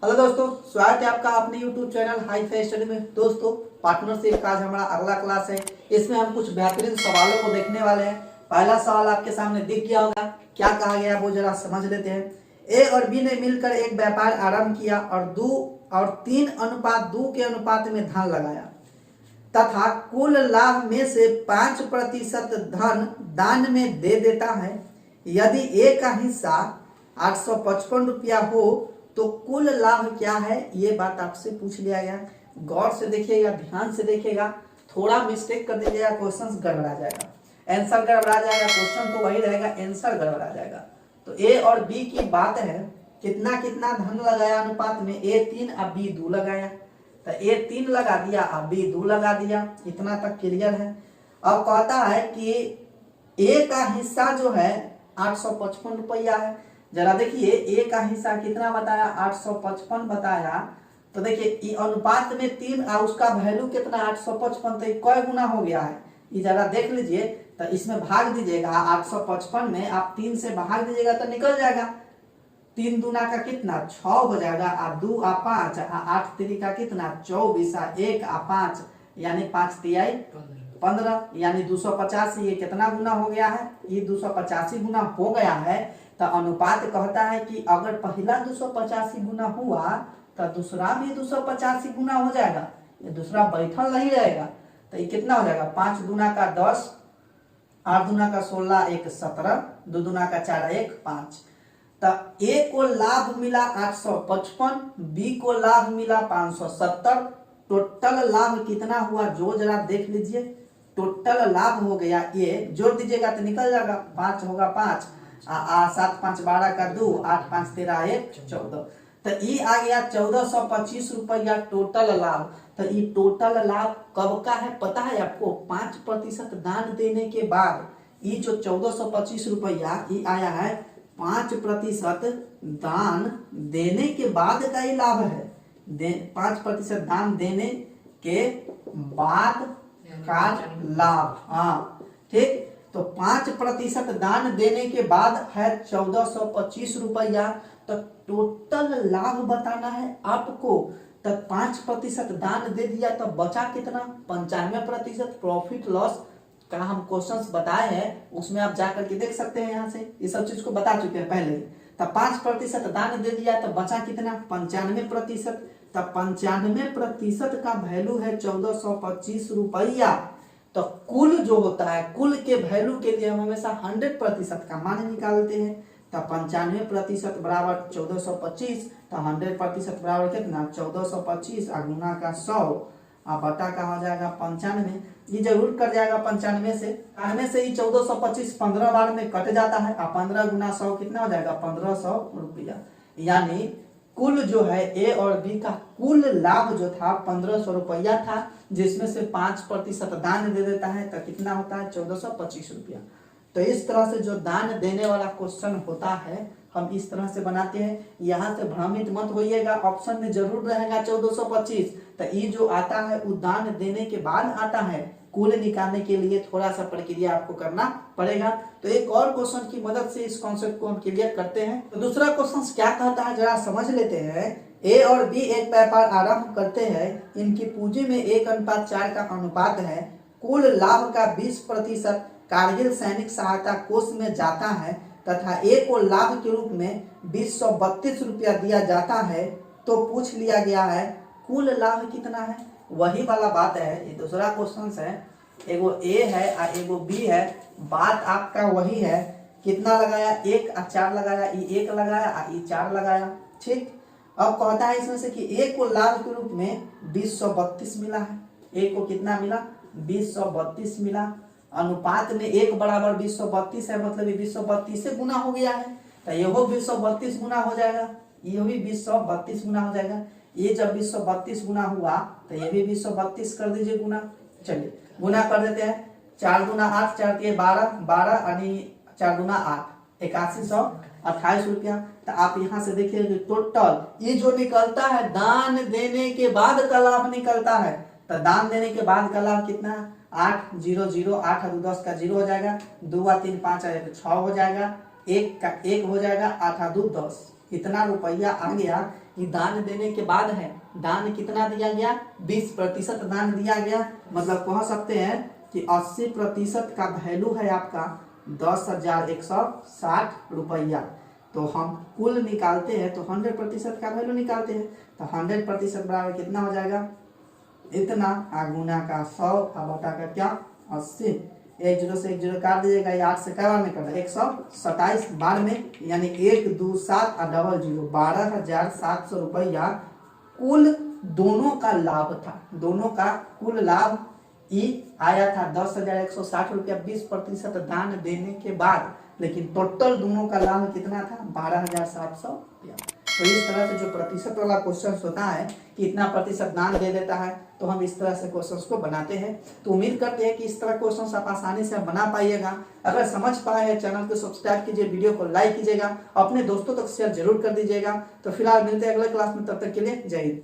Hello दोस्तों, स्वागत है आपका अपने YouTube channel hi fi study में। दोस्तों, पार्टनरशिप का आज हमारा अगला क्लास है। इसमें हम कुछ बेहतरीन सवालों को देखने वाले हैं। पहला सवाल आपके सामने दिख गया होगा, क्या कहा गया वो जरा समझ लेते हैं। ए और बी ने मिलकर एक व्यापार आरंभ किया और 2 और 3:2 के अनुपात में धन लगाया तथा कुल लाभ में से 5% धन दान में दे देता है। यदि ए का हिस्सा 855 रुपया हो तो कुल लाभ क्या है, ये बात आपसे पूछ लिया गया। गौर से देखिएगा, ध्यान से देखिएगा, थोड़ा मिस्टेक कर दीजिएगा, क्वेश्चन गड़बड़ा जाएगा, आंसर गड़बड़ा जाएगा। क्वेश्चन तो वही रहेगा, आंसर गड़बड़ा जाएगा। तो ए और बी की बात है, कितना कितना धन लगाया अनुपात में, ए 3 और बी 2 लगाया। तो ए 3 लगा दिया और बी 2 लगा दिया, इतना तक क्लियर है। अब कहता है कि ए का हिस्सा जो है 855 रुपया है। जरा देखिए, ए का हिस्सा कितना बताया, 855 बताया। तो देखिए अनुपात में 3 और उसका वैल्यू कितना 855, तो कै गुना हो गया है, ये जरा देख लीजिए। तो इसमें भाग दीजिएगा, 855 में आप 3 से भाग दीजिएगा तो निकल जाएगा। 3 दूना का कितना 6 हो जाएगा, और 2 और 5 और 8 3 का कितना 24 और 1 और 5 यानी 5 तिहाई 15 यानी 250। ये कितना गुना हो गया है, ये 285 गुना हो गया है। तो अनुपात कहता है कि अगर पहला 285 गुना हुआ तो दूसरा भी 285 गुना हो जाएगा, ये दूसरा बैठल नहीं रहेगा। तो ये कितना हो जाएगा, 5 दूना का 10, 8 दूना का 16, 1 17, 2 दूना का 4, 1 5। तो ए को लाभ मिला 855, बी को लाभ मिला 570। टोटल लाभ कितना हुआ जो जरा देख लीजिए। टोटल लाभ हो गया, ये जोड़ दीजिएगा तो निकल जाएगा, 5 होगा 5, 7 5 12 का 2, 8 5 13 1 14। तो ये आ गया 1425 रुपया टोटल लाभ। तो ये टोटल लाभ कब का है पता है आपको, 5% दान देने के बाद ये जो 1425 रुपया ये आया है 5% दान देने के बाद का ही लाभ है। 5% दान देने के बाद का लाभ, हाँ ठीक। तो 5% दान देने के बाद है 1425 रुपया। तो टोटल लाभ बताना है आपको। तो 5% दान दे दिया तो बचा कितना, 95%। प्रॉफिट लॉस का हम क्वेश्चंस बताए हैं, उसमें आप जाकर के देख सकते हैं, यहाँ से ये सब चीज को बता चुके हैं पहले। तो 5% दान दे दिया तो बचा कितना 95%। तो 95% का वैल्यू है 1425 रुपया। तो कुल जो होता है, कुल के वैल्यू के लिए हम हमेशा 100% का मान निकालते हैं। तो 95% बराबर 1425। तो 100% बराबर कितना 1425 और गुना का 100 और बटा का हो जाएगा 95। ये जरूर कट जाएगा 95 से। 95 से ही 1425 15 बार में कट जाता है, और 15 गुना 100 कितना हो जाएगा 1500 रुपया। यानी कुल जो है ए और बी का कुल लाभ जो था 1500 रुपया था, जिसमें से 5% दान दे देता है। तो कितना होता है 1425 रुपया। तो इस तरह से जो दान देने वाला क्वेश्चन होता है हम इस तरह से बनाते हैं। यहाँ से भ्रमित मत होइएगा, ऑप्शन में जरूर रहेगा 1425। तो ये जो आता है वो दान देने के बाद आता है। कुल निकालने के लिए थोड़ा सा प्रक्रिया आपको करना पड़ेगा। तो एक और क्वेश्चन की मदद से इस कॉन्सेप्ट को हम क्लियर करते हैं। तो दूसरा क्वेश्चन क्या कहता है जरा समझ लेते हैं। ए और बी एक व्यापार आरंभ करते हैं, इनकी पूंजी में 1:4 का अनुपात है। कुल लाभ का 20% कारगिल सैनिक सहायता कोष में जाता है तथा ए को लाभ के रूप में 2032 रुपया दिया जाता है। तो पूछ लिया गया है कुल लाभ कितना है, वही वाला बात है। ये दूसरा क्वेश्चन है, एगो ए है और एगो बी है। बात आपका वही है, कितना लगाया 1 और 4 लगाया, ये 1 लगाया और ये 4 लगाया, ठीक। अब कहता है इसमें से कि ए को लाभ के रूप में 2032 मिला है। ए को कितना मिला 2032 मिला। अनुपात में 1 बराबर 2032 है, मतलब ये 2032 से गुना हो गया है। तो ये 2032 गुना हो जाएगा, ये भी 2032 गुना हो जाएगा। ये जब 2032 गुना हुआ तो ये भी 2032 कर दीजिए गुना। चलिए गुना कर देते हैं। 4 दूना 8, 4 के 12, 12 यानी 4 दूना 8, 8128 रुपया। तो आप यहाँ से देखिए टोटल ये जो निकलता है दान देने के बाद का लाभ निकलता है। तो दान देने के बाद का लाभ कितना 8 0 0, 8 और 10 का 0 हो जाएगा, 2 और 3 5 और 6 हो जाएगा, 1 का 1 हो जाएगा, 8 और 2 10। इतना रुपया आ गया। ये दान देने के बाद है। दान कितना दिया गया? 20% दान दिया गया। मतलब कह सकते हैं कि 80% का वैल्यू है आपका 10,160 रुपया। तो हम कुल निकालते हैं तो 100% का वैल्यू निकालते हैं। तो 100% बराबर कितना हो जाएगा? इतना, गुना का 100 बटा का क्या 80। 1 0 से 1 0 काट दीजिएगा, 8 से क्या में करना 127 बार में, यानी 1 2 7 और डबल 0 12,700 रुपया कुल दोनों का लाभ था। दोनों का कुल लाभ ये आया था 10,160 रुपया 20% दान देने के बाद। लेकिन टोटल दोनों का लाभ कितना था? 12,700 रुपया। तो इस तरह से जो प्रतिशत वाला क्वेश्चन होता है कि इतना प्रतिशत दान दे देता है, तो हम इस तरह से क्वेश्चंस को बनाते हैं। तो उम्मीद करते हैं कि इस तरह क्वेश्चंस आप आसानी से बना पाइएगा। अगर समझ पाए हैं, चैनल को सब्सक्राइब कीजिए, वीडियो को लाइक कीजिएगा, अपने दोस्तों तक शेयर जरूर कर दीजिएगा। तो फिलहाल मिलते हैं अगले क्लास में, तब तक के लिए जय हिंद।